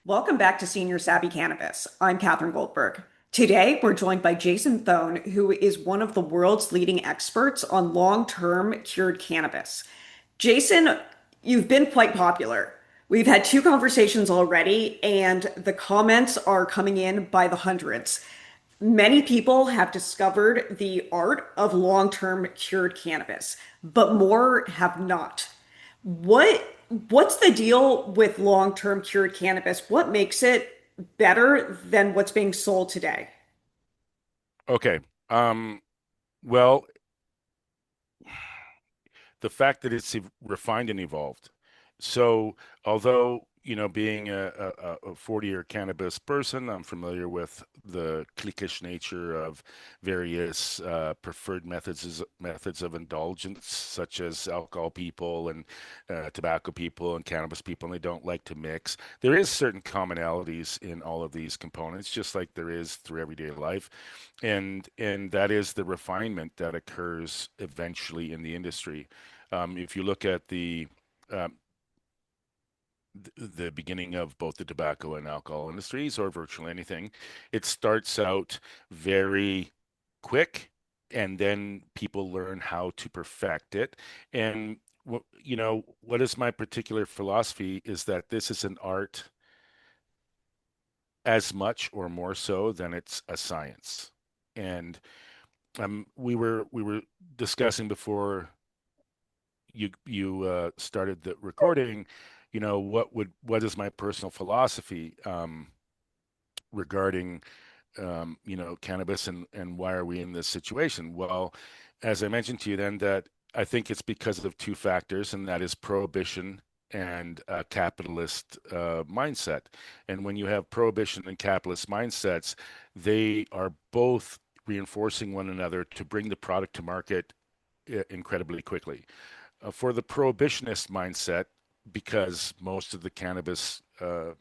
Welcome back to Senior Savvy Cannabis. I'm Katherine Goldberg. Today, we're joined by Jason Thone, who is one of the world's leading experts on long-term cured cannabis. Jason, you've been quite popular. We've had two conversations already, and the comments are coming in by the hundreds. Many people have discovered the art of long-term cured cannabis, but more have not. What's the deal with long-term cured cannabis? What makes it better than what's being sold today? Okay. Um, well, the fact that it's refined and evolved. So, although, being a 40-year cannabis person, I'm familiar with the cliquish nature of various preferred methods of indulgence, such as alcohol people and tobacco people and cannabis people, and they don't like to mix. There is certain commonalities in all of these components, just like there is through everyday life, and that is the refinement that occurs eventually in the industry. If you look at um, the beginning of both the tobacco and alcohol industries, or virtually anything, it starts out very quick, and then people learn how to perfect it. And what is my particular philosophy is that this is an art as much or more so than it's a science. And we were discussing before you started the recording, what is my personal philosophy regarding cannabis, and why are we in this situation? Well, as I mentioned to you then, that I think it's because of two factors, and that is prohibition and capitalist mindset. And when you have prohibition and capitalist mindsets, they are both reinforcing one another to bring the product to market incredibly quickly. For the prohibitionist mindset, because most of the cannabis uh,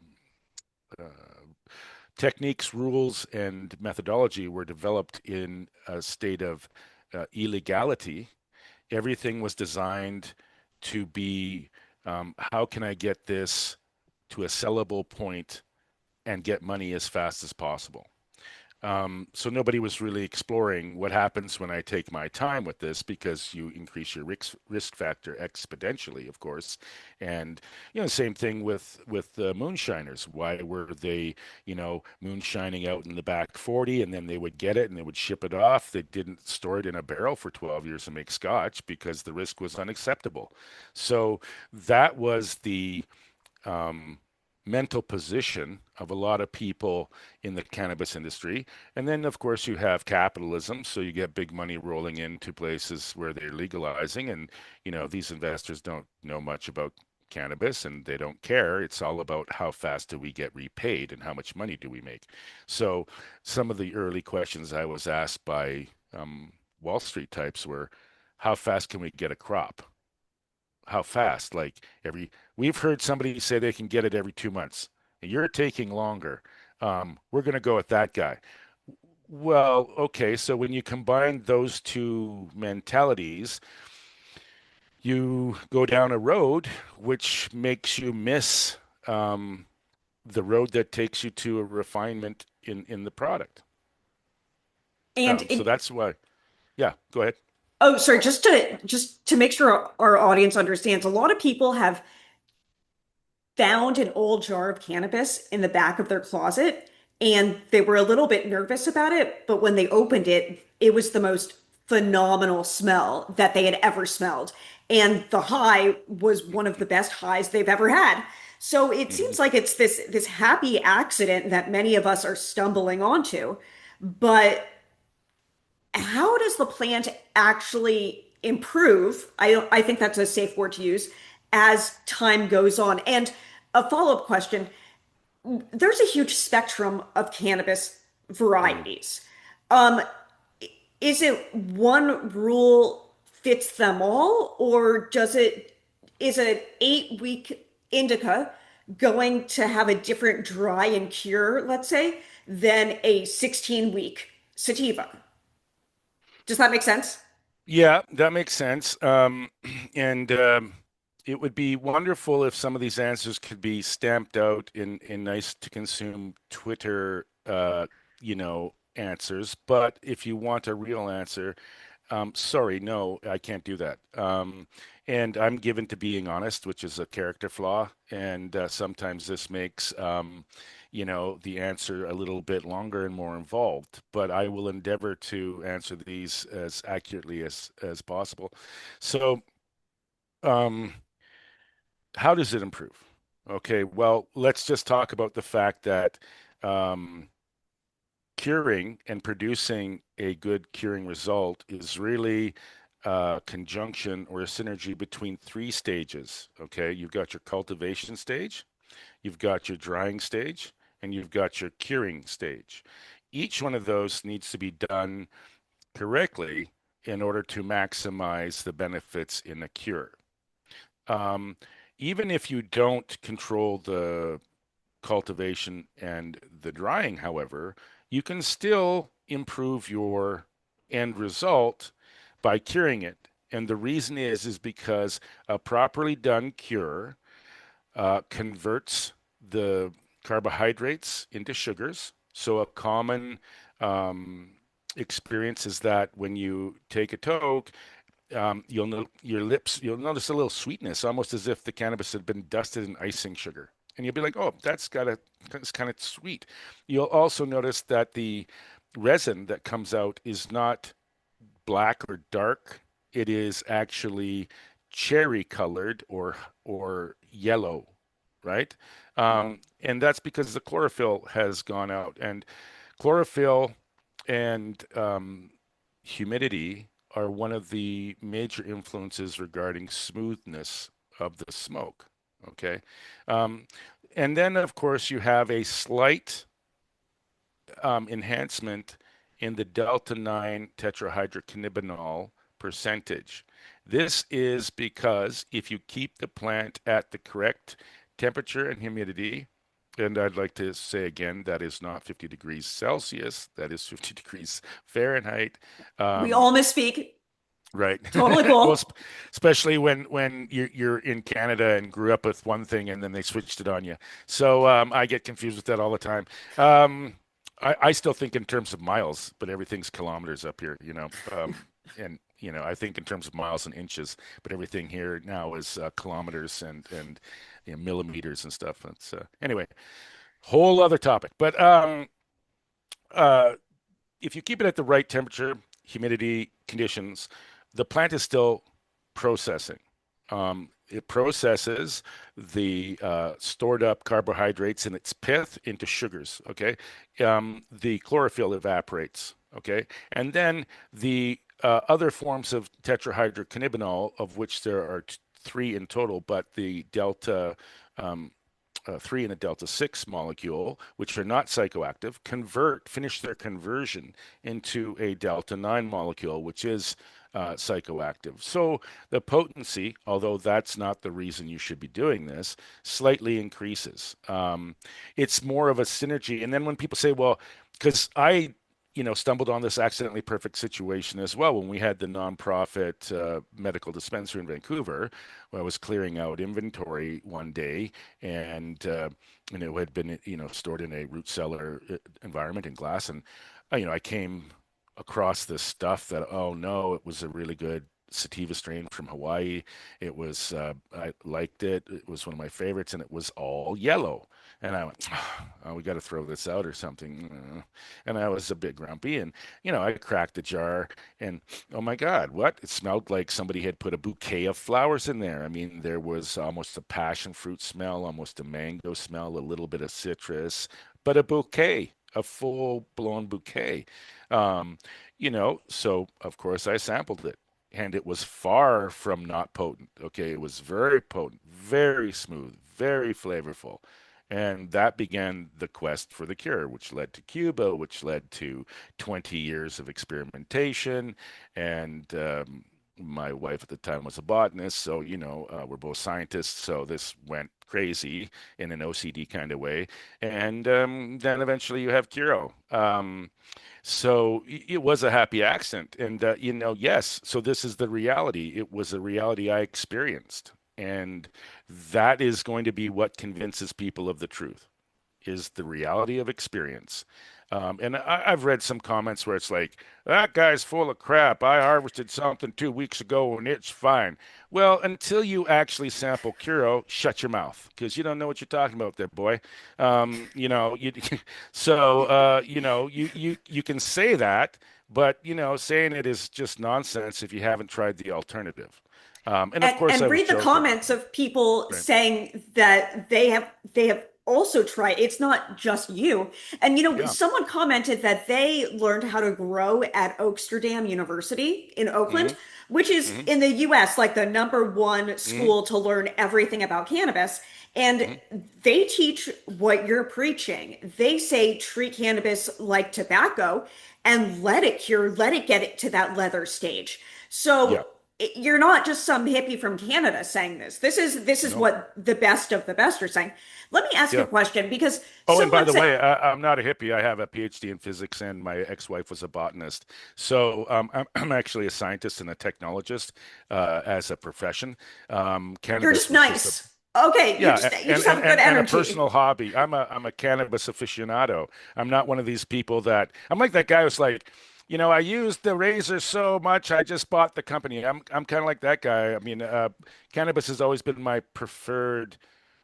techniques, rules, and methodology were developed in a state of illegality, everything was designed to be, how can I get this to a sellable point and get money as fast as possible? So nobody was really exploring what happens when I take my time with this, because you increase your risk factor exponentially, of course. And same thing with the moonshiners. Why were they, moonshining out in the back 40, and then they would get it and they would ship it off? They didn't store it in a barrel for 12 years and make scotch because the risk was unacceptable. So that was the um, mental position of a lot of people in the cannabis industry. And then, of course, you have capitalism. So you get big money rolling into places where they're legalizing. And, these investors don't know much about cannabis, and they don't care. It's all about how fast do we get repaid and how much money do we make. So some of the early questions I was asked by Wall Street types were, how fast can we get a crop? How fast? Like we've heard somebody say they can get it every 2 months. You're taking longer. We're going to go with that guy. Well, okay. So when you combine those two mentalities, you go down a road which makes you miss um, the road that takes you to a refinement in the product. And So that's why. Yeah, go ahead. oh, sorry, just to make sure our audience understands, a lot of people have found an old jar of cannabis in the back of their closet, and they were a little bit nervous about it, but when they opened it, it was the most phenomenal smell that they had ever smelled. And the high was one of the best highs they've ever had. So it Hmm. seems like it's this happy accident that many of us are stumbling onto. But how does the plant actually improve? I think that's a safe word to use as time goes on. And a follow-up question, there's a huge spectrum of cannabis Hmm. varieties. Um, is it one rule fits them all, or is an 8 week indica going to have a different dry and cure, let's say, than a 16-week sativa? Does that make sense? Yeah, that makes sense. And it would be wonderful if some of these answers could be stamped out in nice to consume Twitter, answers. But if you want a real answer, sorry, no, I can't do that. And I'm given to being honest, which is a character flaw. And sometimes this makes, the answer a little bit longer and more involved. But I will endeavor to answer these as accurately as possible. So, um, how does it improve? Okay, well, let's just talk about the fact that um, curing and producing a good curing result is really a conjunction or a synergy between three stages. Okay, you've got your cultivation stage, you've got your drying stage, and you've got your curing stage. Each one of those needs to be done correctly in order to maximize the benefits in a cure. Um, Even if you don't control the cultivation and the drying, however, you can still improve your end result by curing it. And the reason is because a properly done cure converts the carbohydrates into sugars. So a common um, experience is that when you take a toke, you'll know your lips, you'll notice a little sweetness, almost as if the cannabis had been dusted in icing sugar. And you'll be like, oh, that's kind of sweet. You'll also notice that the resin that comes out is not black or dark. It is actually cherry colored or yellow, right? And that's because the chlorophyll has gone out. And chlorophyll and humidity are one of the major influences regarding smoothness of the smoke. Okay. Um, and then, of course, you have a slight enhancement in the delta 9 tetrahydrocannabinol percentage. This is because if you keep the plant at the correct temperature and humidity, and I'd like to say again, that is not 50 degrees Celsius, that is 50 degrees Fahrenheit. We Um, all misspeak. Right. Totally Well, cool. especially when you're in Canada and grew up with one thing and then they switched it on you. So I get confused with that all the time. Um, I still think in terms of miles, but everything's kilometers up here, and I think in terms of miles and inches, but everything here now is kilometers and millimeters and stuff. That's anyway, whole other topic. But uh, if you keep it at the right temperature, humidity conditions, the plant is still processing. It processes the stored up carbohydrates in its pith into sugars. Okay, the chlorophyll evaporates. Okay, and then the other forms of tetrahydrocannabinol, of which there are three in total, but the delta um, 3 and a delta 6 molecule, which are not psychoactive, finish their conversion into a delta 9 molecule, which is psychoactive. So the potency, although that's not the reason you should be doing this, slightly increases. It's more of a synergy. And then when people say, well, because I stumbled on this accidentally perfect situation as well when we had the nonprofit medical dispensary in Vancouver. Where I was clearing out inventory one day, and it had been stored in a root cellar environment in glass, and I came across this stuff that, oh no, it was a really good sativa strain from Hawaii. I liked it. It was one of my favorites, and it was all yellow. And I went, oh, we got to throw this out or something. And I was a bit grumpy. And, I cracked the jar and, oh my God, what? It smelled like somebody had put a bouquet of flowers in there. I mean, there was almost a passion fruit smell, almost a mango smell, a little bit of citrus, but a bouquet, a full blown bouquet. Um, so of course I sampled it and it was far from not potent. Okay, it was very potent, very smooth, very flavorful. And that began the quest for the cure, which led to Cuba, which led to 20 years of experimentation. And my wife at the time was a botanist. So, we're both scientists. So this went crazy in an OCD kind of way. And then eventually you have Curo. So it was a happy accident. And, yes, so this is the reality. It was a reality I experienced. And that is going to be what convinces people of the truth, is the reality of experience. And I've read some comments where it's like, that guy's full of crap. I harvested something 2 weeks ago and it's fine. Well, until you actually sample Curo, shut your mouth because you don't know what you're talking about there, boy. You can say that, but, saying it is just nonsense if you haven't tried the alternative. And of course, I And was read the joking. comments of people Right. saying that they have also tried. It's not just you. And Yeah. someone commented that they learned how to grow at Oaksterdam University in Oakland, Hmm. which is Hmm. in the US like the number one Hmm. school to learn everything about cannabis. And Hmm. they teach what you're preaching. They say treat cannabis like tobacco and let it cure, let it get it to that leather stage. Yeah. So you're not just some hippie from Canada saying this. This is No. what the best of the best are saying. Let me ask you a Yeah. question because Oh, and by someone the said way, I'm not a hippie. I have a PhD in physics, and my ex-wife was a botanist. So I'm actually a scientist and a technologist as a profession. you're just Cannabis was just a nice. Okay, yeah, you just have good and a energy. personal hobby. I'm a cannabis aficionado. I'm not one of these people that I'm like that guy who's like, I used the razor so much, I just bought the company. I'm kind of like that guy. I mean, cannabis has always been my preferred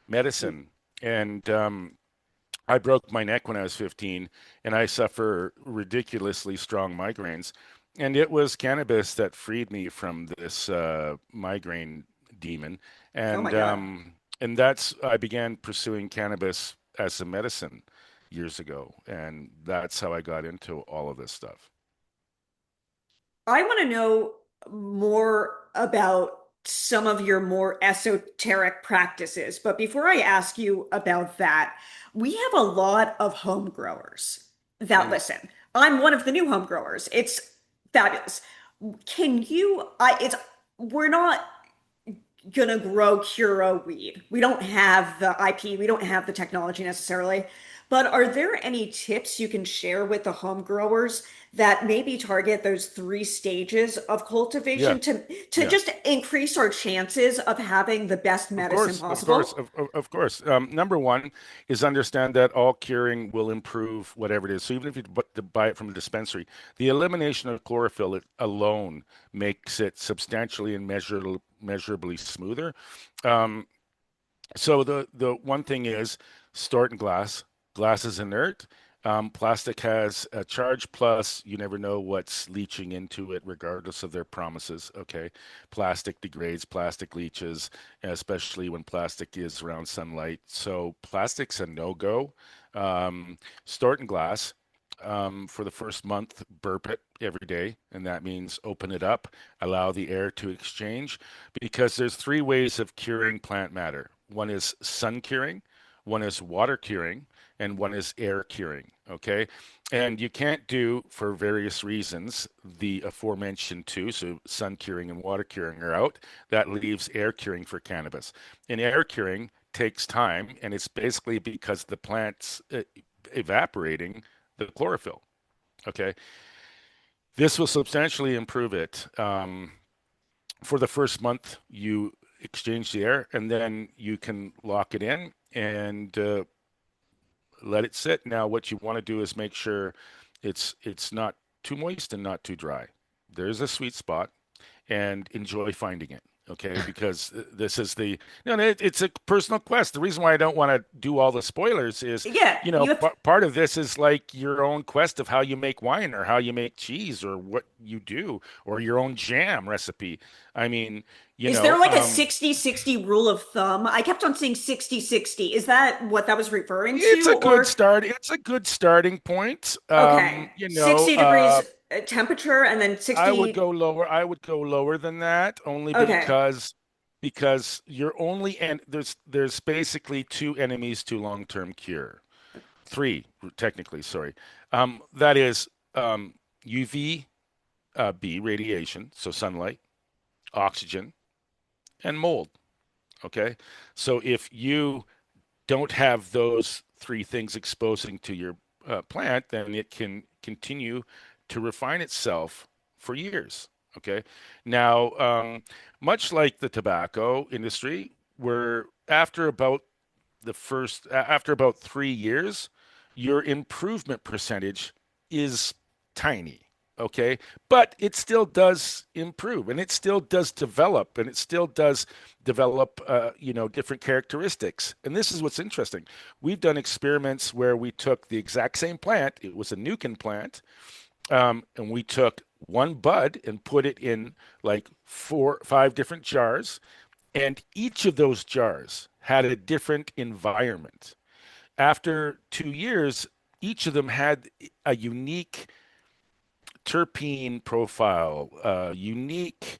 medicine, and I broke my neck when I was 15, and I suffer ridiculously strong migraines. And it was cannabis that freed me from this migraine demon. Oh my And God. that's I began pursuing cannabis as a medicine years ago, and that's how I got into all of this stuff. I want to know more about some of your more esoteric practices. But before I ask you about that, we have a lot of home growers that Mm. listen. I'm one of the new home growers. It's fabulous. Can you, it's, we're not gonna grow Curo weed. We don't have the IP, we don't have the technology necessarily. But are there any tips you can share with the home growers that maybe target those three stages of Yeah, cultivation to yeah. just increase our chances of having the best Of medicine course, of course, possible? of course. Number one is understand that all curing will improve whatever it is. So even if you buy it from a dispensary, the elimination of chlorophyll alone makes it substantially and measurably smoother. Um, so the one thing is store it in glass. Glass is inert. Plastic has a charge, plus you never know what's leaching into it, regardless of their promises. Okay, plastic degrades, plastic leaches, especially when plastic is around sunlight. So plastic's a no-go. Store it in glass. For the first month, burp it every day, and that means open it up, allow the air to exchange, because there's three ways of curing plant matter. One is sun curing, one is water curing, and one is air curing. Okay. And you can't do, for various reasons, the aforementioned two. So sun curing and water curing are out. That leaves air curing for cannabis. And air curing takes time, and it's basically because the plant's evaporating the chlorophyll. Okay. This will substantially improve it. For the first month, you exchange the air, and then you can lock it in and let it sit. Now, what you want to do is make sure it's not too moist and not too dry. There's a sweet spot, and enjoy finding it. Okay, because this is it's a personal quest. The reason why I don't want to do all the spoilers is, Yeah, you have part of this is like your own quest of how you make wine or how you make cheese or what you do or your own jam recipe. I mean, you is there know, like a um, 60-60 rule of thumb? I kept on saying 60-60. Is that what that was referring it's to? a good Or start. It's a good starting point. okay, 60 degrees temperature and then I would 60. go lower. I would go lower than that only Okay. because you're only and there's basically two enemies to long-term cure. Three, technically, sorry. That is UV B radiation, so sunlight, oxygen, and mold. Okay, so if you don't have those three things exposing to your plant, then it can continue to refine itself for years. Okay. Now, much like the tobacco industry, where after about 3 years, your improvement percentage is tiny. Okay. But it still does improve and it still does develop and it still does develop, different characteristics. And this is what's interesting. We've done experiments where we took the exact same plant. It was a Nukin plant, and we took one bud and put it in like 5 different jars, and each of those jars had a different environment. After 2 years, each of them had a unique terpene profile, unique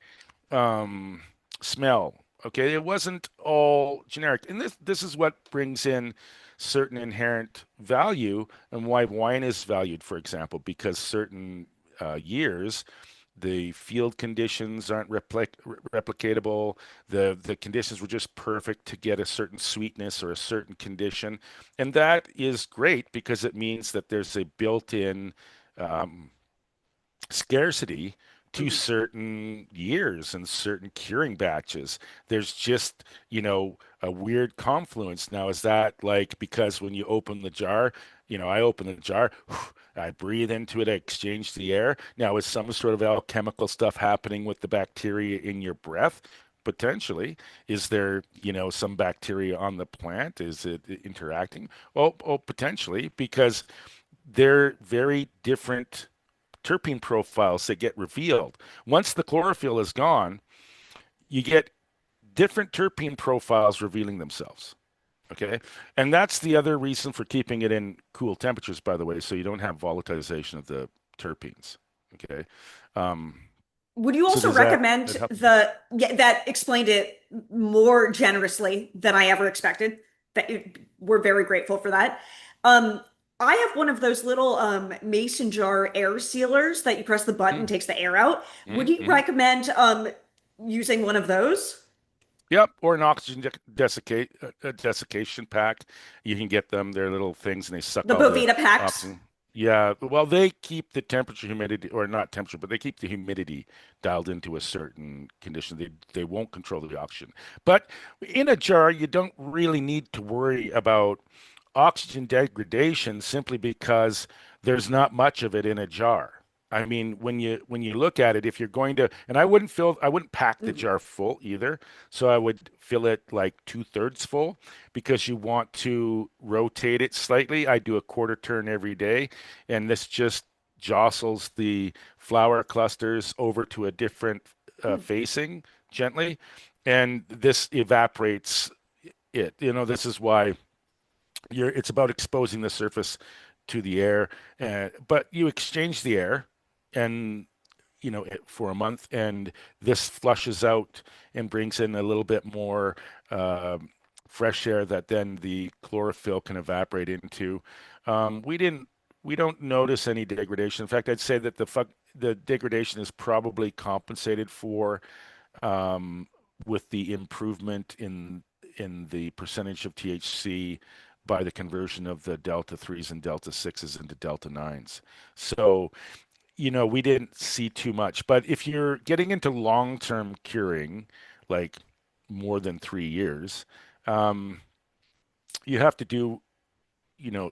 um, smell. Okay, it wasn't all generic, and this is what brings in certain inherent value and why wine is valued, for example, because certain years the field conditions aren't replicatable. The conditions were just perfect to get a certain sweetness or a certain condition, and that is great because it means that there's a built-in um, scarcity to Mhm. certain years and certain curing batches. There's just, a weird confluence. Now, is that like because when you open the jar, I open the jar, I breathe into it, I exchange the air. Now, is some sort of alchemical stuff happening with the bacteria in your breath? Potentially. Is there, some bacteria on the plant? Is it interacting? Oh, potentially, because they're very different terpene profiles that get revealed. Once the chlorophyll is gone, you get different terpene profiles revealing themselves. Okay. And that's the other reason for keeping it in cool temperatures, by the way, so you don't have volatilization of the terpenes. Okay. Um, Would you so also does that, recommend that help? the, yeah, that explained it more generously than I ever expected. We're very grateful for that. Um, I have one of those little mason jar air sealers that you press the button, Mm, takes the air out. Would you mm. recommend using one of those? Yep, or an oxygen desiccation pack. You can get them. They're little things, and they suck The all the Boveda packs? oxygen. Yeah, well, they keep the temperature, humidity, or not temperature, but they keep the humidity dialed into a certain condition. They won't control the oxygen. But in a jar, you don't really need to worry about oxygen degradation simply because there's not much of it in a jar. I mean, when you look at it, if you're going to, and I wouldn't pack the Mhm. jar full either. So I would fill it like 2/3 full because you want to rotate it slightly. I do a quarter turn every day, and this just jostles the flower clusters over to a different Hmm. facing gently, and this evaporates it. This is why it's about exposing the surface to the air, but you exchange the air and for a month, and this flushes out and brings in a little bit more fresh air that then the chlorophyll can evaporate into. We don't notice any degradation. In fact, I'd say that the degradation is probably compensated for um, with the improvement in the percentage of THC by the conversion of the delta threes and delta sixes into delta nines. So, we didn't see too much. But if you're getting into long-term curing, like more than 3 years, um, you have to do, you know,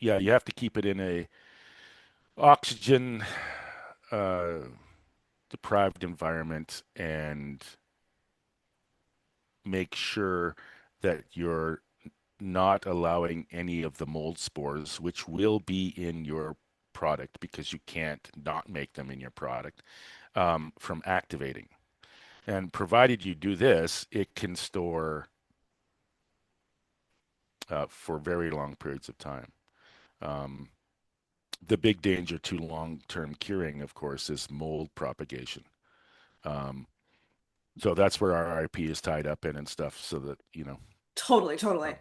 yeah, you have to keep it in a oxygen uh, deprived environment and make sure that you're not allowing any of the mold spores, which will be in your product because you can't not make them in your product, from activating. And provided you do this, it can store for very long periods of time. Um, the big danger to long-term curing, of course, is mold propagation. Um, so that's where our IP is tied up in and stuff, so that, Totally, totally.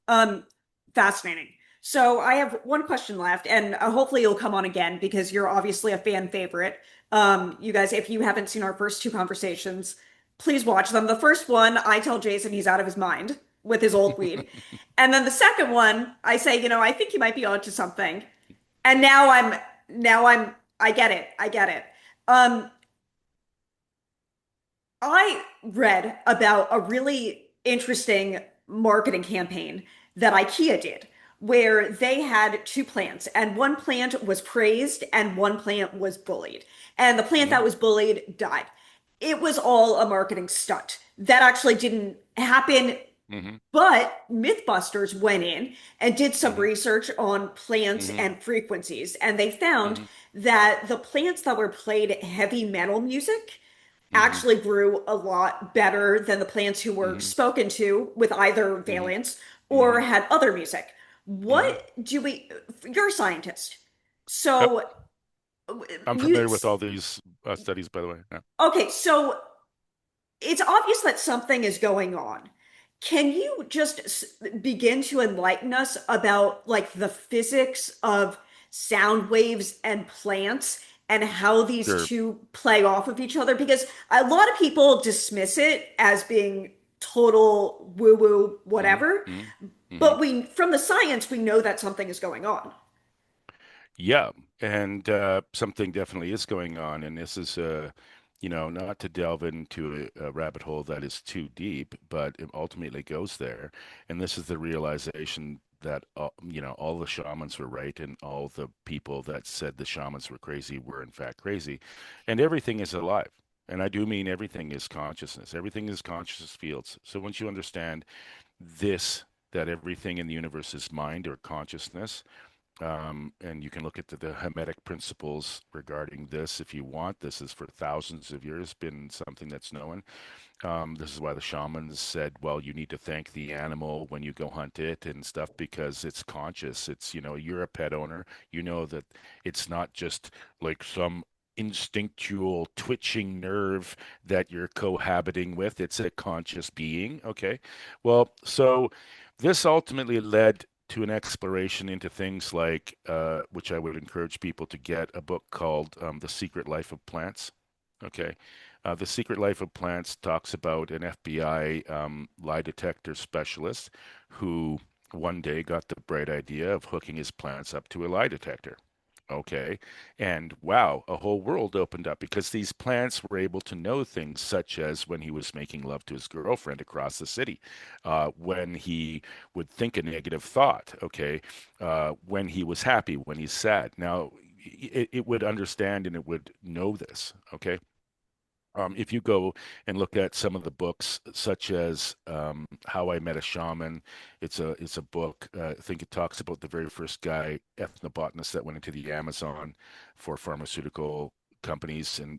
um, Um, Fascinating. So I have one question left, and hopefully you'll come on again because you're obviously a fan favorite. You guys, if you haven't seen our first two conversations, please watch them. The first one, I tell Jason he's out of his mind with his old weed. And then the second one, I say, I think you might be onto something. And now I get it. I get it. Um, I read about a really interesting marketing campaign that IKEA did, where they had two plants, and one plant was praised and one plant was bullied. And the plant Hmm. that was bullied died. It was all a marketing stunt. That actually didn't happen, Hmm. but Mythbusters went in and did some Hmm. research on plants Hmm. and frequencies, and they found Hmm. that the plants that were played heavy metal music Hmm. actually grew a lot better than the plants who were Hmm. spoken to with either Hmm. valence or Hmm. had other music. Hmm. What do we, you're a scientist. Yep. So, I'm familiar with all these studies, by the way. Yeah. okay, so it's obvious that something is going on. Can you just begin to enlighten us about like the physics of sound waves and plants and how these Sure. two play off of each other? Because a lot of people dismiss it as being total woo-woo Hmm. whatever, Hmm. Hmm. but we from the science we know that something is going on. Yeah, and something definitely is going on, and this is not to delve into a rabbit hole that is too deep, but it ultimately goes there. And this is the realization that all the shamans were right, and all the people that said the shamans were crazy were in fact crazy, and everything is alive. And I do mean everything is consciousness. Everything is consciousness fields. So once you understand this, that everything in the universe is mind or consciousness, and you can look at the Hermetic principles regarding this if you want. This is for thousands of years been something that's known. This is why the shamans said, well, you need to thank the animal when you go hunt it and stuff because it's conscious. You're a pet owner. You know that it's not just like some instinctual twitching nerve that you're cohabiting with. It's a conscious being. Okay. Well, so this ultimately led to an exploration into things like, which I would encourage people to get a book called The Secret Life of Plants. Okay. The Secret Life of Plants talks about an FBI lie detector specialist who one day got the bright idea of hooking his plants up to a lie detector. Okay. And wow, a whole world opened up because these plants were able to know things such as when he was making love to his girlfriend across the city, when he would think a negative thought, okay, when he was happy, when he's sad. Now, it would understand and it would know this, okay? If you go and look at some of the books, such as How I Met a Shaman, it's a book. I think it talks about the very first guy, ethnobotanist, that went into the Amazon for pharmaceutical companies, and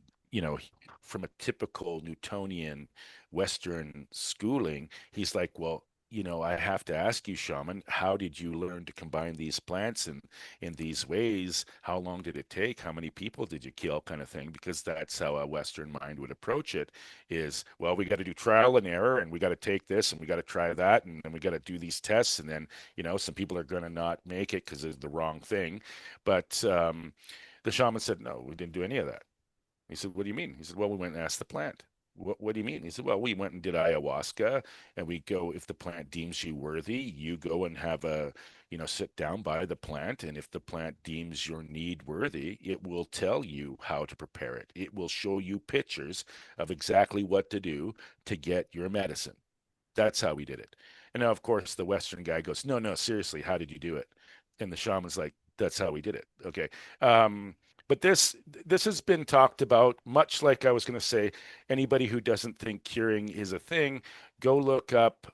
from a typical Newtonian Western schooling, he's like, well. I have to ask you, shaman, how did you learn to combine these plants in these ways? How long did it take? How many people did you kill? Kind of thing, because that's how a Western mind would approach it is, well, we got to do trial and error and we got to take this and we got to try that and then we got to do these tests and then, some people are going to not make it because it's the wrong thing. But the shaman said, no, we didn't do any of that. He said, what do you mean? He said, well, we went and asked the plant. What do you mean? He said, well, we went and did ayahuasca, and we go, if the plant deems you worthy, you go and have sit down by the plant. And if the plant deems your need worthy, it will tell you how to prepare it. It will show you pictures of exactly what to do to get your medicine. That's how we did it. And now, of course, the Western guy goes, no, no, seriously, how did you do it? And the shaman's like, that's how we did it. Okay. But this has been talked about, much like I was going to say, anybody who doesn't think curing is a thing, go look up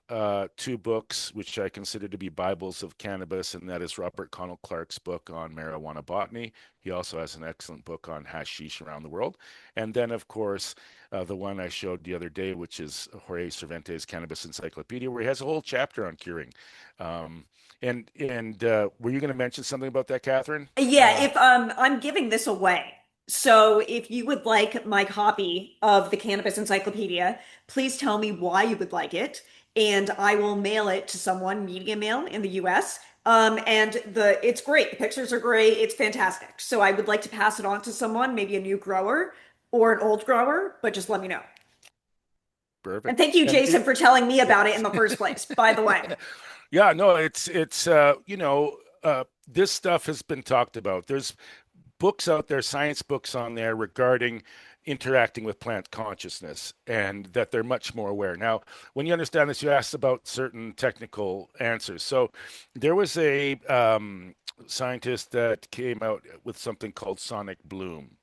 two books, which I consider to be Bibles of cannabis, and that is Robert Connell Clark's book on marijuana botany. He also has an excellent book on hashish around the world. And then, of course, the one I showed the other day, which is Jorge Cervantes' Cannabis Encyclopedia, where he has a whole chapter on curing. Um, and were you going to mention something about that, Catherine? Yeah, if I'm giving this away. So if you would like my copy of the Cannabis Encyclopedia, please tell me why you would like it, and I will mail it to someone, media mail in the US. And it's great. The pictures are great. It's fantastic. So I would like to pass it on to someone, maybe a new grower or an old grower, but just let me know. And Perfect. thank you, And Jason, for telling me yeah. about it in the first place, by the way. Yeah, no, it's this stuff has been talked about. There's books out there, science books on there regarding, interacting with plant consciousness and that they're much more aware. Now, when you understand this, you asked about certain technical answers. So there was a scientist that came out with something called sonic bloom.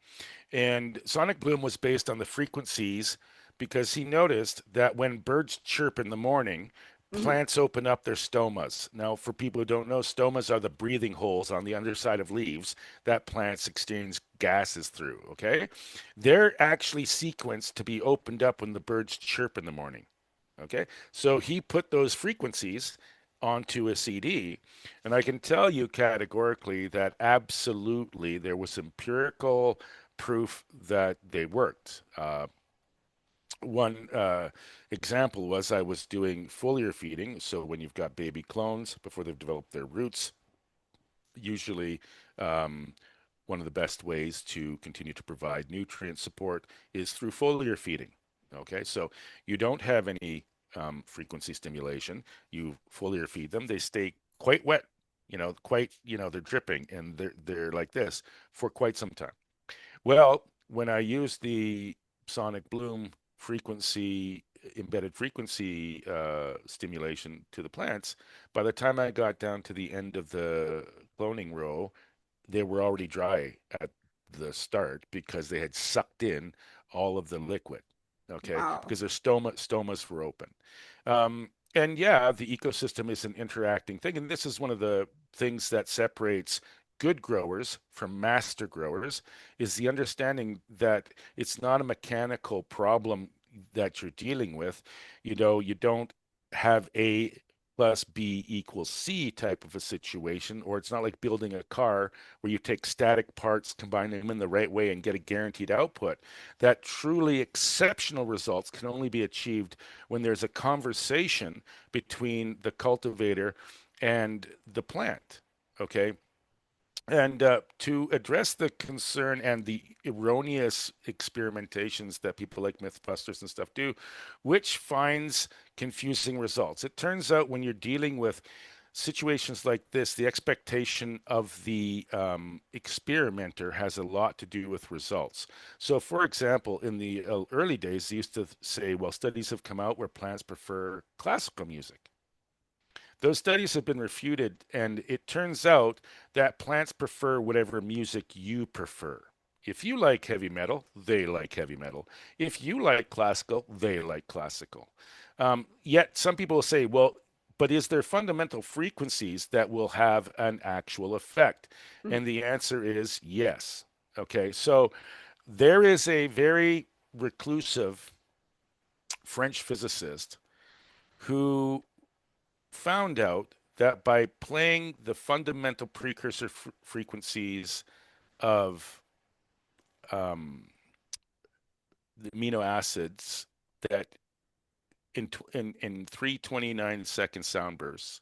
And sonic bloom was based on the frequencies because he noticed that when birds chirp in the morning, Mhm. plants open up their stomas. Now, for people who don't know, stomas are the breathing holes on the underside of leaves that plants exchange gases through, okay? They're actually sequenced to be opened up when the birds chirp in the morning. Okay. So he put those frequencies onto a CD. And I can tell you categorically that absolutely there was empirical proof that they worked. One example was I was doing foliar feeding. So when you've got baby clones before they've developed their roots, usually um, one of the best ways to continue to provide nutrient support is through foliar feeding. Okay, so you don't have any frequency stimulation. You foliar feed them. They stay quite wet, they're dripping and they're like this for quite some time. Well, when I use the sonic bloom frequency, embedded frequency stimulation to the plants, by the time I got down to the end of the cloning row, they were already dry at the start because they had sucked in all of the liquid. Okay, Wow. because their stomas were open. And yeah, the ecosystem is an interacting thing, and this is one of the things that separates good growers from master growers is the understanding that it's not a mechanical problem that you're dealing with. You don't have A plus B equals C type of a situation, or it's not like building a car where you take static parts, combine them in the right way, and get a guaranteed output. That truly exceptional results can only be achieved when there's a conversation between the cultivator and the plant. Okay. And to address the concern and the erroneous experimentations that people like Mythbusters and stuff do, which finds confusing results. It turns out when you're dealing with situations like this, the expectation of the experimenter has a lot to do with results. So, for example, in the early days, they used to say, well, studies have come out where plants prefer classical music. Those studies have been refuted, and it turns out that plants prefer whatever music you prefer. If you like heavy metal, they like heavy metal. If you like classical, they like classical. Yet some people will say, well, but is there fundamental frequencies that will have an actual effect? Mhm. And the answer is yes. Okay, so there is a very reclusive French physicist who found out that by playing the fundamental precursor frequencies of um, the amino acids that in 329-second sound bursts,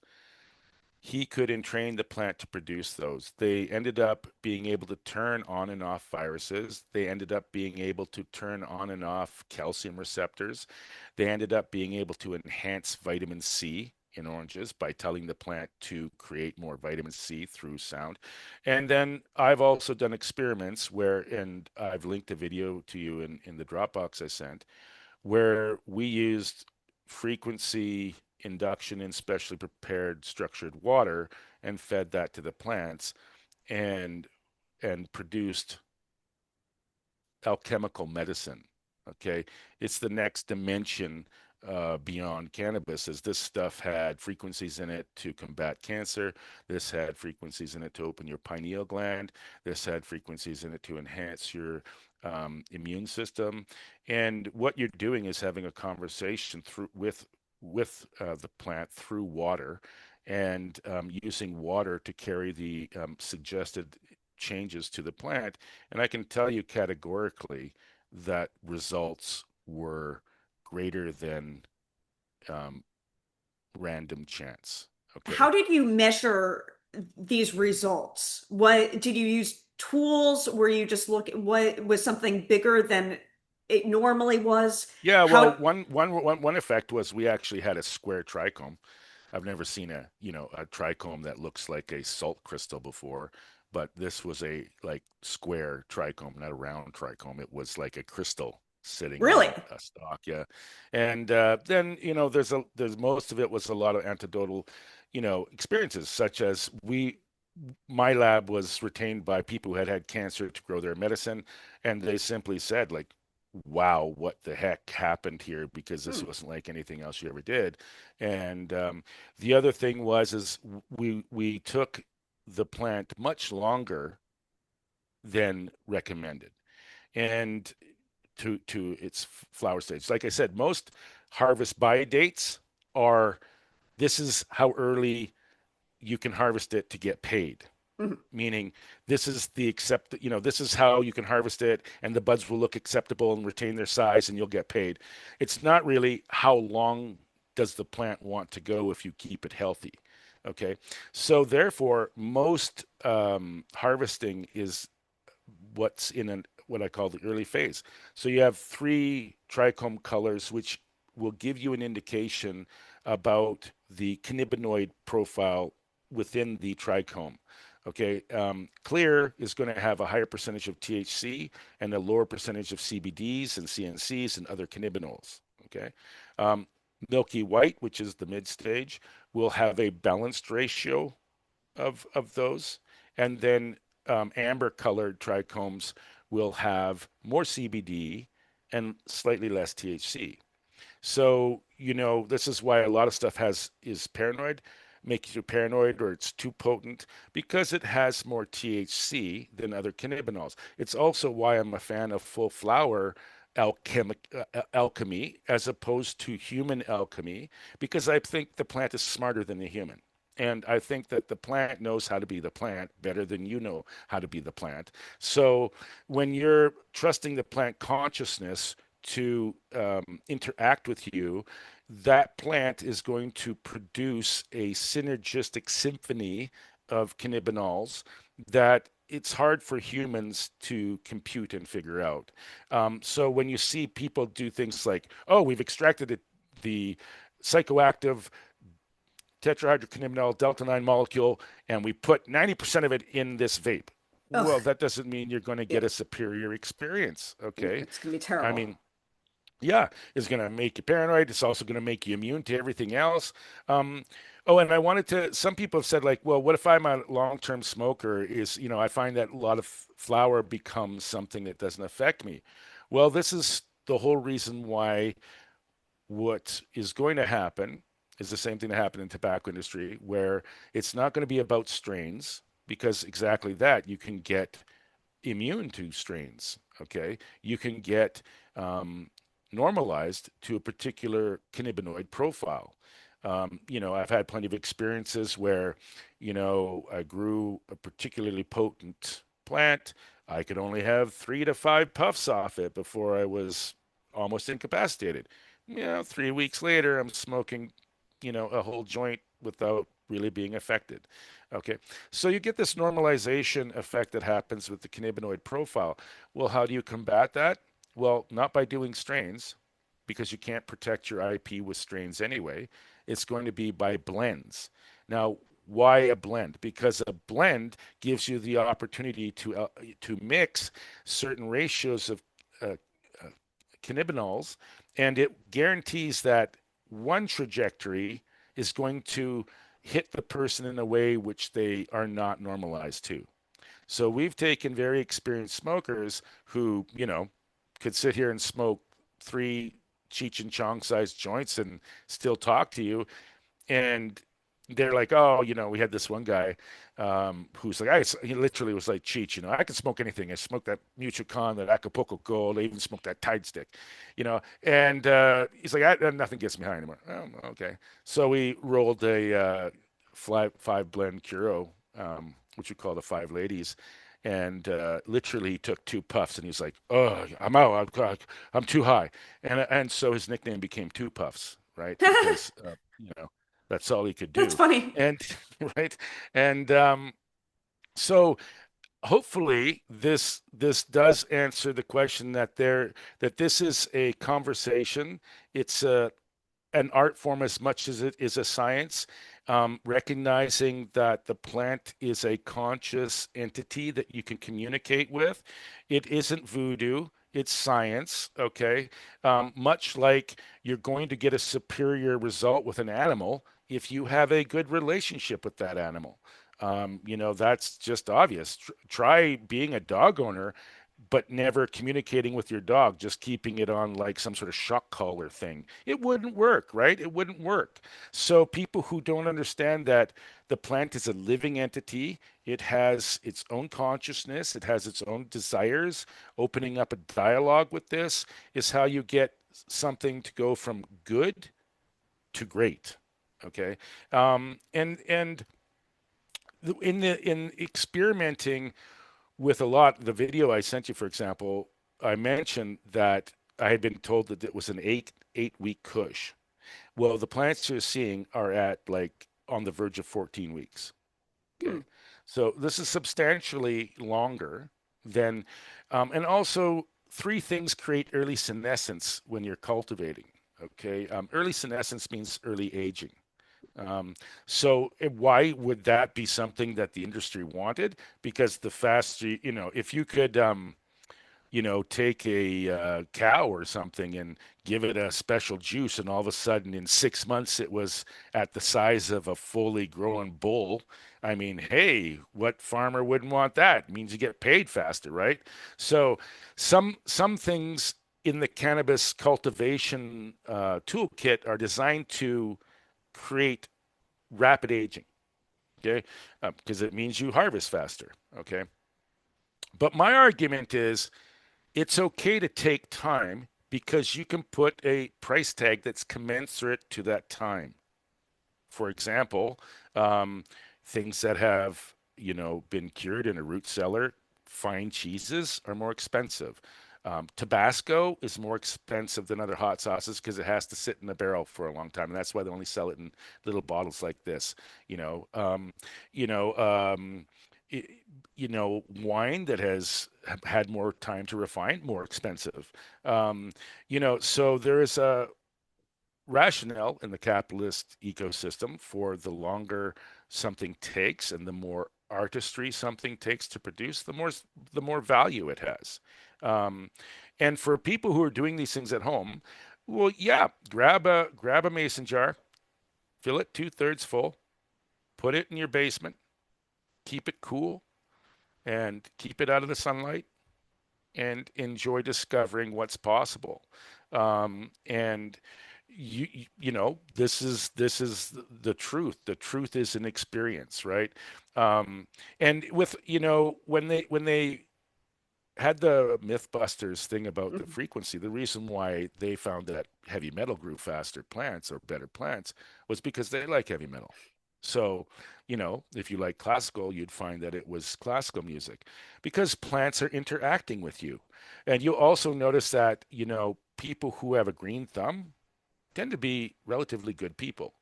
he could entrain the plant to produce those. They ended up being able to turn on and off viruses. They ended up being able to turn on and off calcium receptors. They ended up being able to enhance vitamin C in oranges by telling the plant to create more vitamin C through sound. And then I've also done experiments where, and I've linked a video to you in the Dropbox I sent, where we used frequency induction in specially prepared structured water and fed that to the plants and produced alchemical medicine. Okay, it's the next dimension beyond cannabis. As this stuff had frequencies in it to combat cancer, this had frequencies in it to open your pineal gland, this had frequencies in it to enhance your immune system. And what you're doing is having a conversation through with the plant through water and using water to carry the suggested changes to the plant. And I can tell you categorically that results were greater than um, random chance. How Okay. did you measure these results? What did you use tools? Were you just looking, what was something bigger than it normally was? Yeah, well, How, one effect was we actually had a square trichome. I've never seen a trichome that looks like a salt crystal before. but this was a like square trichome, not a round trichome. It was like a crystal sitting Really? on a stalk. Yeah. And then, there's most of it was a lot of anecdotal, experiences, such as my lab was retained by people who had had cancer to grow their medicine, and they simply said, like, wow, what the heck happened here? Because this Hmm. wasn't like anything else you ever did. And the other thing was is we took the plant much longer than recommended, and to its flower stage. Like I said, most harvest buy dates are, this is how early you can harvest it to get paid, Mhm. meaning this is how you can harvest it and the buds will look acceptable and retain their size and you'll get paid. It's not really how long does the plant want to go if you keep it healthy. Okay. So therefore, most harvesting is what's in what I call the early phase. So you have three trichome colors, which will give you an indication about the cannabinoid profile within the trichome. Okay, clear is going to have a higher percentage of THC and a lower percentage of CBDs and CNCs and other cannabinoids. Okay, um, milky white, which is the mid stage, will have a balanced ratio of those, and then amber colored trichomes will have more CBD and slightly less THC. So, this is why a lot of stuff is paranoid, makes you paranoid, or it's too potent because it has more THC than other cannabinoids. It's also why I'm a fan of full flower alchemy as opposed to human alchemy, because I think the plant is smarter than the human. And I think that the plant knows how to be the plant better than you know how to be the plant. So when you're trusting the plant consciousness to interact with you, that plant is going to produce a synergistic symphony of cannabinoids that it's hard for humans to compute and figure out. So when you see people do things like, oh, we've extracted the psychoactive tetrahydrocannabinol delta 9 molecule and we put 90% of it in this vape. Ugh, Well, that doesn't mean you're going to yeah, get a superior experience. Okay. it's gonna be I terrible. mean, yeah, it's going to make you paranoid. It's also going to make you immune to everything else. Um, oh, and I wanted to, some people have said, like, well, what if I'm a long-term smoker? I find that a lot of flower becomes something that doesn't affect me. Well, this is the whole reason why what is going to happen is the same thing that happened in the tobacco industry, where it's not going to be about strains, because exactly that, you can get immune to strains. Okay, you can get normalized to a particular cannabinoid profile. I've had plenty of experiences where, I grew a particularly potent plant. I could only have 3 to 5 puffs off it before I was almost incapacitated. 3 weeks later, I'm smoking, a whole joint without really being affected. Okay. So you get this normalization effect that happens with the cannabinoid profile. Well, how do you combat that? Well, not by doing strains, because you can't protect your IP with strains anyway. It's going to be by blends. Now, why a blend? Because a blend gives you the opportunity to mix certain ratios of uh, uh, cannabinoids, and it guarantees that one trajectory is going to hit the person in a way which they are not normalized to. So we've taken very experienced smokers who, could sit here and smoke 3 Cheech and Chong sized joints and still talk to you, and they're like, oh, we had this one guy who's like, he literally was like, Cheech, I can smoke anything. I smoked that Mutucon, that Acapulco Gold. I even smoked that Tide Stick, and he's like, nothing gets me high anymore. Oh, okay. So we rolled a five blend Curo, which we call the Five Ladies. And literally, he took 2 puffs, and he's like, "Oh, I'm out. I'm too high." And so his nickname became Two Puffs, right? Because that's all he could That's do. funny. And right. And so hopefully this does answer the question that this is a conversation. It's an art form as much as it is a science. recognizing that the plant is a conscious entity that you can communicate with. It isn't voodoo. It's science, okay? Much like you're going to get a superior result with an animal if you have a good relationship with that animal. That's just obvious. Try being a dog owner, but never communicating with your dog, just keeping it on like some sort of shock collar thing. It wouldn't work, right? It wouldn't work. So people who don't understand that the plant is a living entity, it has its own consciousness, it has its own desires. Opening up a dialogue with this is how you get something to go from good to great. Okay. And in experimenting with a lot, the video I sent you, for example, I mentioned that I had been told that it was an eight week Kush. Well, the plants you're seeing are at like on the verge of 14 weeks. Hmm. Okay. So this is substantially longer than, and also three things create early senescence when you're cultivating. Okay. Early senescence means early aging. Why would that be something that the industry wanted? Because the faster, if you could, take a cow or something and give it a special juice, and all of a sudden in 6 months it was at the size of a fully grown bull. I mean, hey, what farmer wouldn't want that? It means you get paid faster, right? So some things in the cannabis cultivation toolkit are designed to create rapid aging, okay? Because it means you harvest faster, okay? But my argument is it's okay to take time because you can put a price tag that's commensurate to that time. For example, um, things that have, been cured in a root cellar, fine cheeses are more expensive. Tabasco is more expensive than other hot sauces because it has to sit in a barrel for a long time, and that's why they only sell it in little bottles like this. You know, um, you know, um, i wine that has had more time to refine, more expensive. So there is a rationale in the capitalist ecosystem for the longer something takes and the more artistry something takes to produce, the more value it has. Um, and for people who are doing these things at home, well, yeah, grab a mason jar, fill it 2/3 full, put it in your basement, keep it cool, and keep it out of the sunlight, and enjoy discovering what's possible. And this is the truth. The truth is an experience, right? And with when they had the Mythbusters thing about the Hmm. frequency, the reason why they found that heavy metal grew faster plants or better plants was because they like heavy metal. So, if you like classical, you'd find that it was classical music because plants are interacting with you. And you'll also notice that, people who have a green thumb tend to be relatively good people.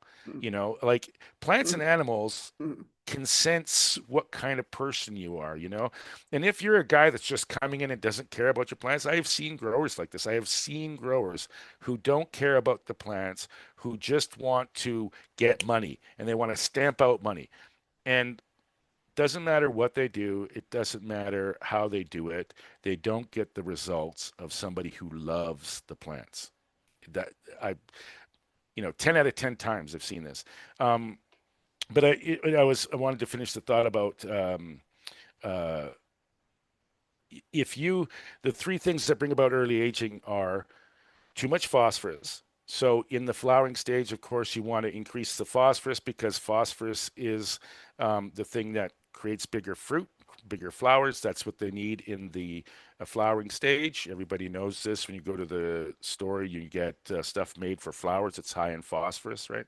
Like plants and animals Hmm. can sense what kind of person you are. And if you're a guy that's just coming in and doesn't care about your plants, I have seen growers like this. I have seen growers who don't care about the plants, who just want to get money and they want to stamp out money. And doesn't matter what they do, it doesn't matter how they do it. They don't get the results of somebody who loves the plants. That I 10 out of 10 times I've seen this. Um, but I wanted to finish the thought about uh, if you the three things that bring about early aging are too much phosphorus. So in the flowering stage, of course, you want to increase the phosphorus because phosphorus is the thing that creates bigger fruit, bigger flowers. That's what they need in the flowering stage. Everybody knows this. When you go to the store, you get stuff made for flowers. It's high in phosphorus, right?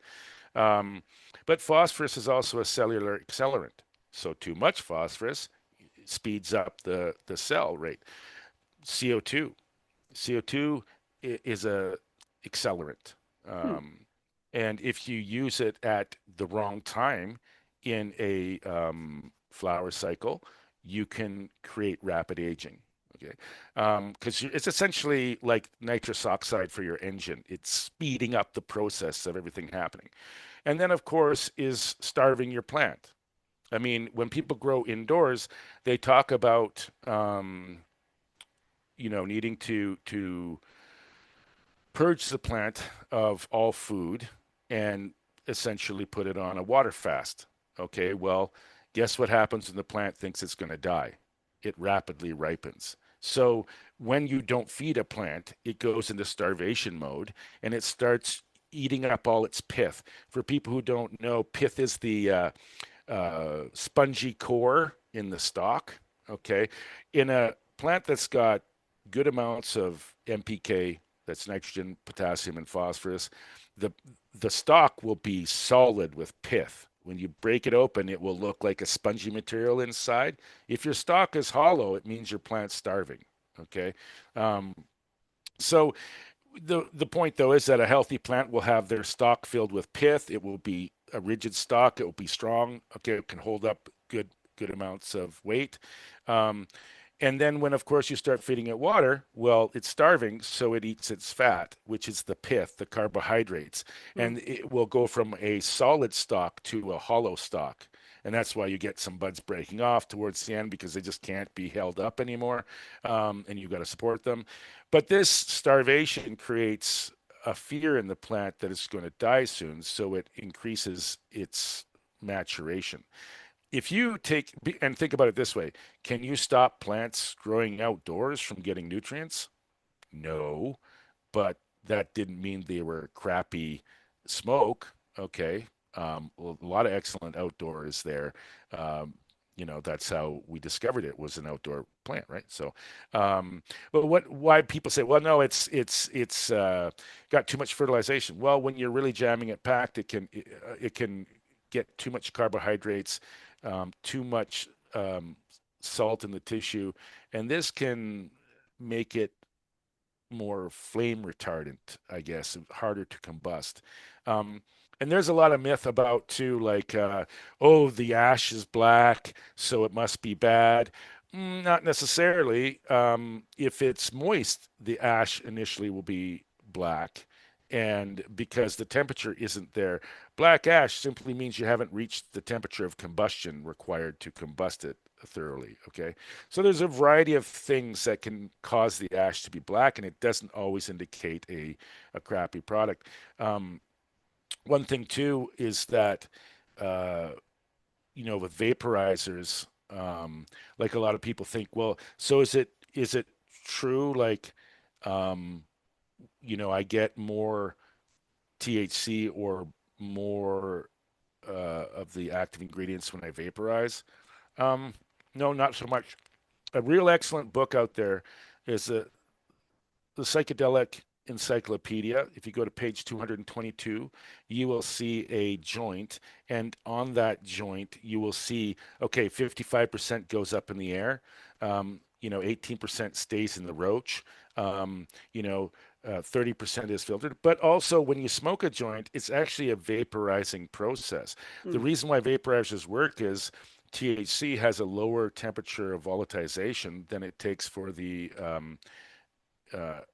Um, but phosphorus is also a cellular accelerant. So too much phosphorus speeds up the cell rate. CO2. CO2 is a accelerant. Hmm. Um, and if you use it at the wrong time in a flower cycle, you can create rapid aging. Okay. Because it's essentially like nitrous oxide for your engine. It's speeding up the process of everything happening. And then, of course, is starving your plant. I mean, when people grow indoors, they talk about needing to purge the plant of all food and essentially put it on a water fast. Okay, well, guess what happens when the plant thinks it's going to die? It rapidly ripens. So when you don't feed a plant, it goes into starvation mode and it starts eating up all its pith. For people who don't know, pith is the spongy core in the stalk. Okay, in a plant that's got good amounts of NPK, that's nitrogen, potassium, and phosphorus, the the stalk will be solid with pith. When you break it open, it will look like a spongy material inside. If your stalk is hollow, it means your plant's starving. Okay, um, so the point though is that a healthy plant will have their stalk filled with pith. It will be a rigid stalk. It will be strong. Okay, it can hold up good amounts of weight. Um, and then when, of course, you start feeding it water, well, it's starving, so it eats its fat, which is the pith, the carbohydrates, Mm. and it will go from a solid stalk to a hollow stalk. And that's why you get some buds breaking off towards the end because they just can't be held up anymore, and you've got to support them. But this starvation creates a fear in the plant that it's going to die soon, so it increases its maturation. If you take and think about it this way, can you stop plants growing outdoors from getting nutrients? No, but that didn't mean they were crappy smoke. Okay. A lot of excellent outdoors there. Um, that's how we discovered it was an outdoor plant, right? So, but why people say, well, no, it's got too much fertilization. Well, when you're really jamming it packed, it can get too much carbohydrates, too much salt in the tissue, and this can make it more flame retardant, I guess, harder to combust. Um, and there's a lot of myth about too, like, oh, the ash is black, so it must be bad. Not necessarily. If it's moist, the ash initially will be black. And because the temperature isn't there, black ash simply means you haven't reached the temperature of combustion required to combust it thoroughly. Okay. So there's a variety of things that can cause the ash to be black, and it doesn't always indicate a crappy product. Um, One thing too is that uh, with vaporizers, like a lot of people think, well, so is it true? Like, um, I get more THC or more of the active ingredients when I vaporize. Um, no, not so much. A real excellent book out there is the Psychedelic Encyclopedia. If you go to page 222, you will see a joint, and on that joint, you will see, okay, 55% goes up in the air, 18% stays in the roach, um, you know, 30% is filtered. But also, when you smoke a joint, it's actually a vaporizing process. The Mm. reason why vaporizers work is THC has a lower temperature of volatilization than it takes for the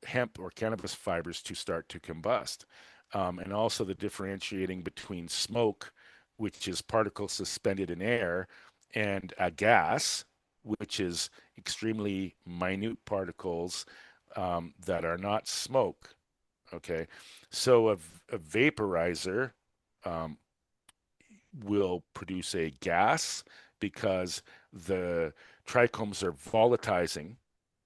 hemp or cannabis fibers to start to combust. And also the differentiating between smoke, which is particles suspended in air, and a gas, which is extremely minute particles that are not smoke. Okay. So a vaporizer um, will produce a gas because the trichomes are volatilizing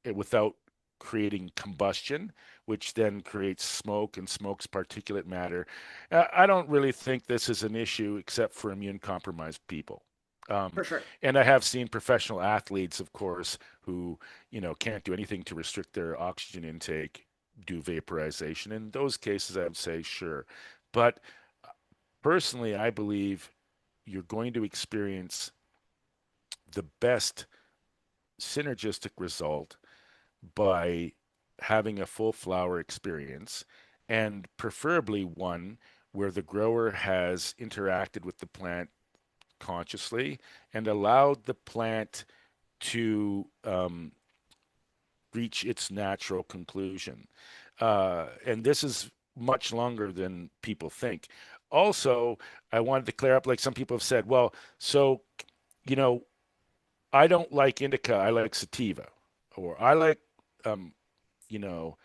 it without creating combustion, which then creates smoke and smoke's particulate matter. I don't really think this is an issue except for immune compromised people. Um, For sure. and I have seen professional athletes, of course, who can't do anything to restrict their oxygen intake, do vaporization. In those cases, I would say sure, but personally, I believe you're going to experience the best synergistic result by having a full flower experience and preferably one where the grower has interacted with the plant consciously and allowed the plant to reach its natural conclusion. And this is much longer than people think. also, I wanted to clear up, like some people have said, well, so, you know, I don't like indica, I like sativa, or I like, um, you know,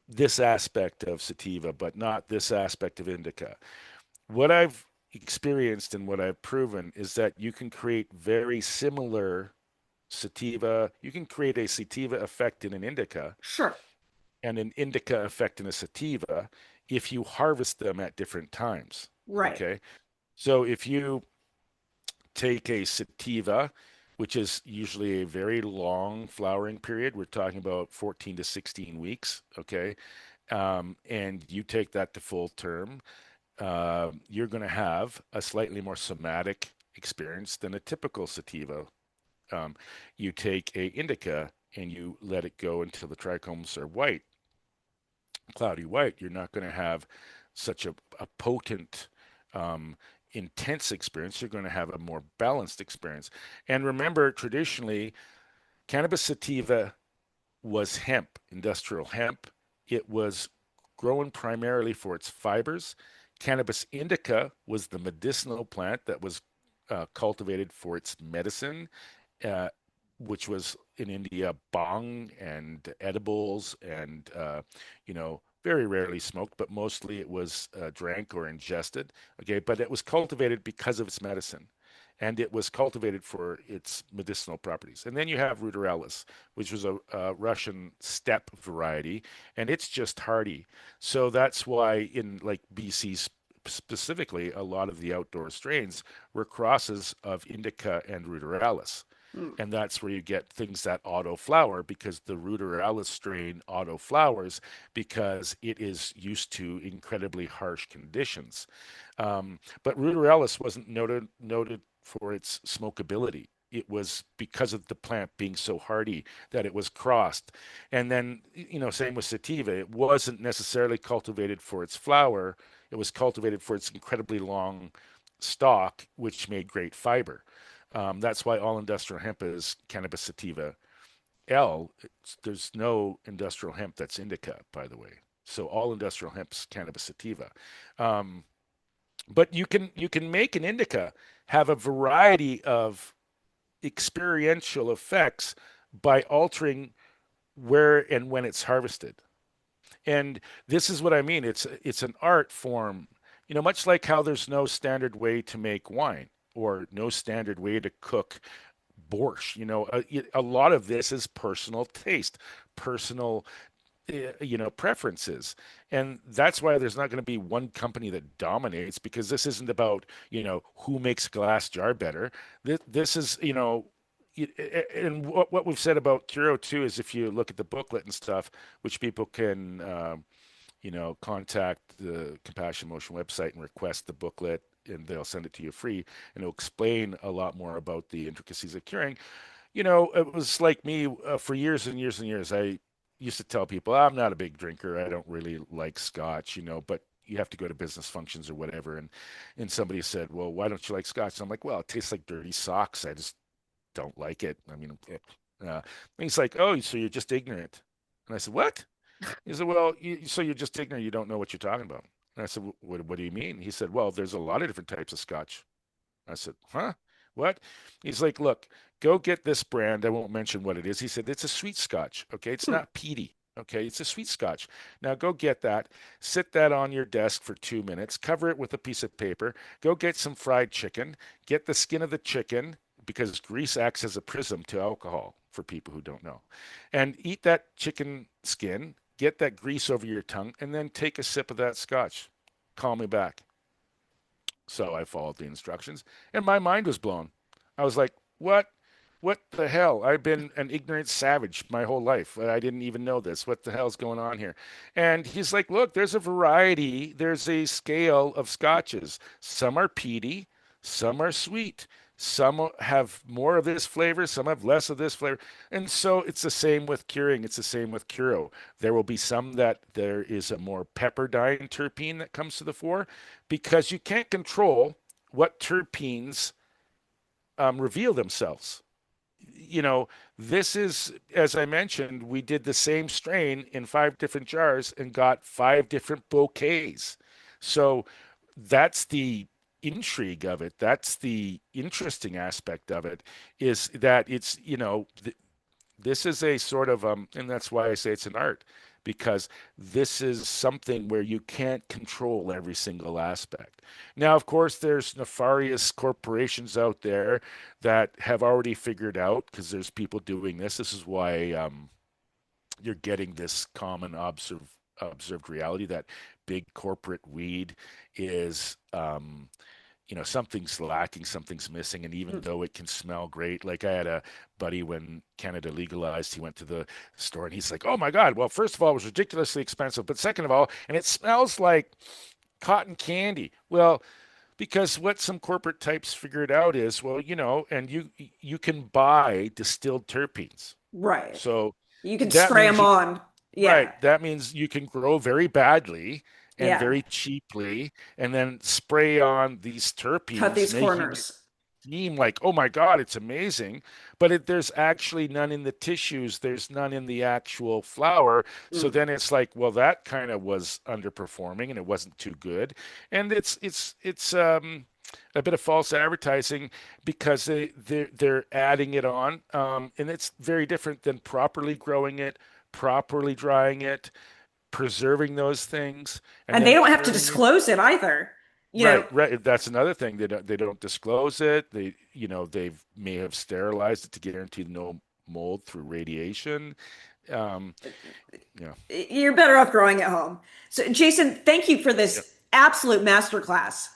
this aspect of sativa, but not this aspect of indica. What I've experienced and what I've proven is that you can create very similar sativa, you can create a sativa effect in an indica Sure. and an indica effect in a sativa if you harvest them at different times. Right. Okay. So if you take a sativa, which is usually a very long flowering period, we're talking about 14 to 16 weeks. Okay. And you take that to full term, you're going to have a slightly more somatic experience than a typical sativa. You take a indica and you let it go until the trichomes are white, cloudy white. You're not going to have such a potent, um, intense experience. You're going to have a more balanced experience. And remember, traditionally, cannabis sativa was hemp, industrial hemp. It was grown primarily for its fibers. Cannabis indica was the medicinal plant that was cultivated for its medicine, uh, which was in India bhang and edibles and, very rarely smoked, but mostly it was drank or ingested. Okay, but it was cultivated because of its medicine. And it was cultivated for its medicinal properties. And then you have ruderalis, which was a Russian steppe variety, and it's just hardy. So that's why in like BC specifically, a lot of the outdoor strains were crosses of indica and ruderalis. Mm. And that's where you get things that auto flower because the ruderalis strain auto flowers because it is used to incredibly harsh conditions. But ruderalis wasn't noted for its smokability. It was because of the plant being so hardy that it was crossed. And then, same with sativa. It wasn't necessarily cultivated for its flower. It was cultivated for its incredibly long stalk, which made great fiber. That's why all industrial hemp is cannabis sativa L. There's no industrial hemp that's indica, by the way. So all industrial hemp's cannabis sativa. Um, but you can make an indica have a variety of experiential effects by altering where and when it's harvested. And this is what I mean. It's an art form, much like how there's no standard way to make wine or no standard way to cook borscht. A lot of this is personal taste, personal preferences. And that's why there's not going to be one company that dominates because this isn't about, who makes a glass jar better. This is, and what we've said about Curo too is if you look at the booklet and stuff, which people can, contact the Compassion Motion website and request the booklet and they'll send it to you free and it'll explain a lot more about the intricacies of curing. It was like me for years and years and years. I used to tell people, I'm not a big drinker. I don't really like scotch, but you have to go to business functions or whatever. And somebody said, well, why don't you like scotch? And I'm like, well, it tastes like dirty socks. I just don't like it. I mean, and he's like, oh, so you're just ignorant. And I said, what? He said, well, so you're just ignorant. You don't know what you're talking about. And I said, what do you mean? He said, well, there's a lot of different types of scotch. I said, huh? What? He's like, look, go get this brand. I won't mention what it is. He said, it's a sweet scotch. Okay. It's Hmm. not peaty. Okay. It's a sweet scotch. Now go get that. Sit that on your desk for 2 minutes. Cover it with a piece of paper. Go get some fried chicken. Get the skin of the chicken because grease acts as a prism to alcohol for people who don't know. And eat that chicken skin. Get that grease over your tongue and then take a sip of that scotch. Call me back. So I followed the instructions, and my mind was blown. I was like, "What? What the hell? I've been an ignorant savage my whole life. I didn't even know this. What the hell's going on here?" And he's like, "Look, there's a variety. There's a scale of scotches. Some are peaty, some are sweet. Some have more of this flavor, some have less of this flavor. And so it's the same with curing. It's the same with Curo. There will be some that there is a more pepperdyne terpene that comes to the fore because you can't control what terpenes reveal themselves. You know, this is, as I mentioned, we did the same strain in 5 different jars and got 5 different bouquets. So that's the intrigue of it. That's the interesting aspect of it, is that it's, this is a sort of and that's why I say it's an art, because this is something where you can't control every single aspect. Now, of course, there's nefarious corporations out there that have already figured out, because there's people doing this. This is why you're getting this common observed reality that big corporate weed is something's lacking, something's missing. And even Mm. though it can smell great, like I had a buddy when Canada legalized, he went to the store and he's like, oh my God, well, first of all, it was ridiculously expensive. But second of all, and it smells like cotton candy. Well, because what some corporate types figured out is, well, and you can buy distilled terpenes. Right. So You can that spray means them you on. right. Yeah. That means you can grow very badly and Yeah. very cheaply, and then spray on these Cut terpenes, these making it corners. seem like, oh my God, it's amazing. But there's actually none in the tissues. There's none in the actual flower. So Mm. then it's like, well, that kind of was underperforming, and it wasn't too good. And it's a bit of false advertising, because they're adding it on, and it's very different than properly growing it, properly drying it, preserving those things, and And they then don't have to curing it. disclose it either. You know, Right, right. That's another thing. They don't disclose it. They may have sterilized it to guarantee no mold through radiation. Um, yeah, you're better off growing at home. So, Jason, thank you for yeah, this absolute masterclass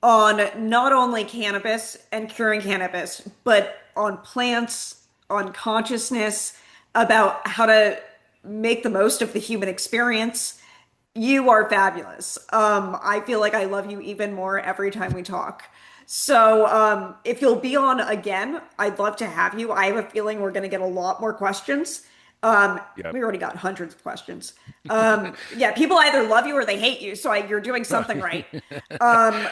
on not only cannabis and curing cannabis, but on plants, on consciousness, about how to make the most of the human experience. You are fabulous. I feel like I love you even more every time we talk. So, if you'll be on again, I'd love to have you. I have a feeling we're going to get a lot more questions. yeah. We already got hundreds of questions. Yeah, people either love you or they hate you, so you're doing something right. Um,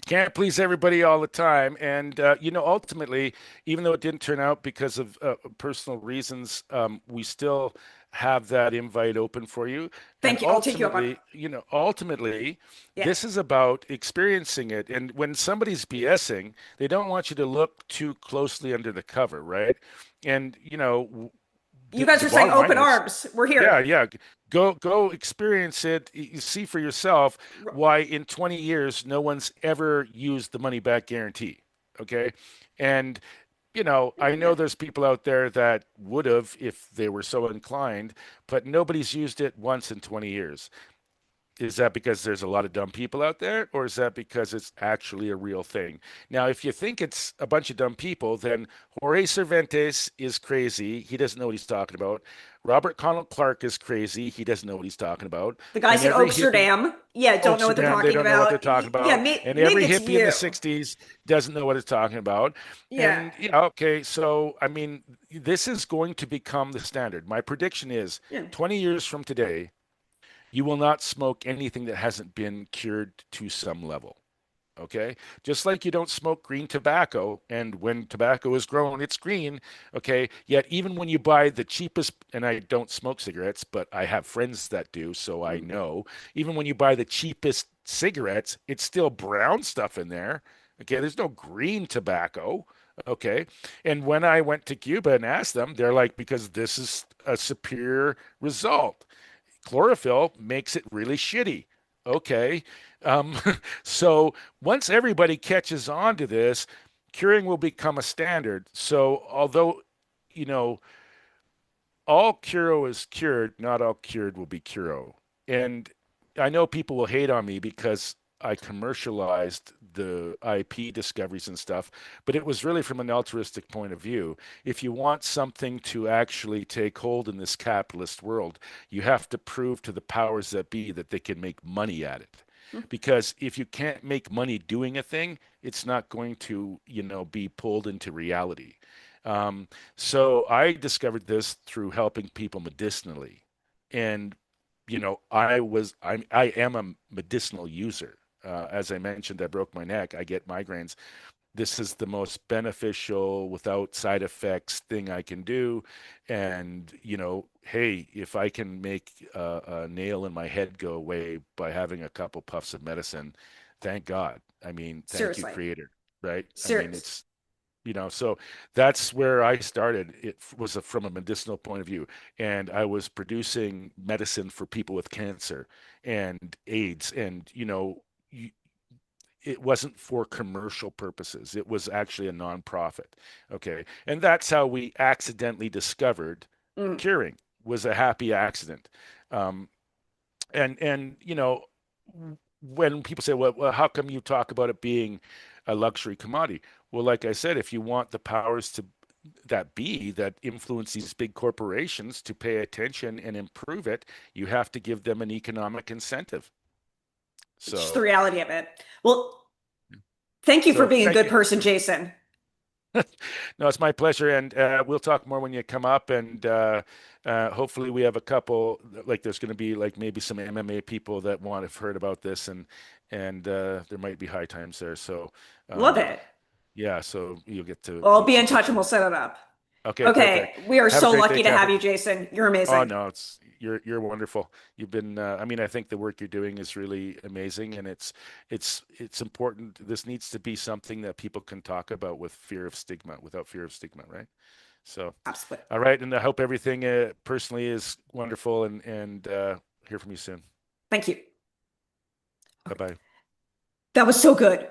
Can't please everybody all the time. And, ultimately, even though it didn't turn out because of personal reasons, we still have that invite open for you. And Thank you. I'll take you up on it. ultimately, Yeah. this is about experiencing it. And when somebody's BSing, they don't want you to look too closely under the cover, right? And, You guys the are saying bottom line open is, arms. We're here. yeah, yeah. Go experience it. You see for yourself why in 20 years no one's ever used the money back guarantee. Okay. And I know Yeah. there's people out there that would have if they were so inclined, but nobody's used it once in 20 years. Is that because there's a lot of dumb people out there, or is that because it's actually a real thing? Now, if you think it's a bunch of dumb people, then Jorge Cervantes is crazy. He doesn't know what he's talking about. Robert Connell Clark is crazy. He doesn't know what he's talking about. The guys And in every hippie, Oaksterdam, yeah, don't know what they're Oaksterdam, they talking don't know what they're about. talking Yeah, about. And maybe every it's hippie in the you. 60s doesn't know what it's talking about. Yeah. And, yeah, okay. So, I mean, this is going to become the standard. My prediction is Yeah. 20 years from today, you will not smoke anything that hasn't been cured to some level. Okay. Just like you don't smoke green tobacco. And when tobacco is grown, it's green. Okay. Yet, even when you buy the cheapest, and I don't smoke cigarettes, but I have friends that do. So I know, even when you buy the cheapest cigarettes, it's still brown stuff in there. Okay. There's no green tobacco. Okay. And when I went to Cuba and asked them, they're like, because this is a superior result. Chlorophyll makes it really shitty. Okay. Um, so once everybody catches on to this, curing will become a standard. So although, you know, all curo is cured, not all cured will be curo. And I know people will hate on me because I commercialized the IP discoveries and stuff, but it was really from an altruistic point of view. If you want something to actually take hold in this capitalist world, you have to prove to the powers that be that they can make money at it. Because if you can't make money doing a thing, it's not going to, be pulled into reality. Um, so I discovered this through helping people medicinally. And, I am a medicinal user. As I mentioned, I broke my neck. I get migraines. this is the most beneficial without side effects thing I can do. And, hey, if I can make a nail in my head go away by having a couple puffs of medicine, thank God. I mean, thank you, Seriously. creator, right? I mean, Serious. so that's where I started. It was from a medicinal point of view. And I was producing medicine for people with cancer and AIDS. And, it wasn't for commercial purposes. It was actually a nonprofit. Okay. And that's how we accidentally discovered Mm. curing was a happy accident. Um, and when people say, well, how come you talk about it being a luxury commodity? Well, like I said, if you want the powers that influence these big corporations to pay attention and improve it, you have to give them an economic incentive. It's just the So, reality of it. Well, thank you for so being a thank good you. person, Jason. No, it's my pleasure, and we'll talk more when you come up, and hopefully we have a couple. Like, there's going to be like maybe some MMA people that want to have heard about this, and there might be high times there. So, Love um, it. yeah, so you'll get to Well, I'll meet be some in touch and people. we'll set it up. Okay, perfect. Okay, we are Have a so great day, lucky to have Catherine. you, Jason. You're Oh amazing. no, you're wonderful. You've been I mean, I think the work you're doing is really amazing, and it's important. This needs to be something that people can talk about without fear of stigma, right? So, Absolutely. all right, and I hope everything personally is wonderful, and hear from you soon. Thank you. Bye Okay. bye. That was so good.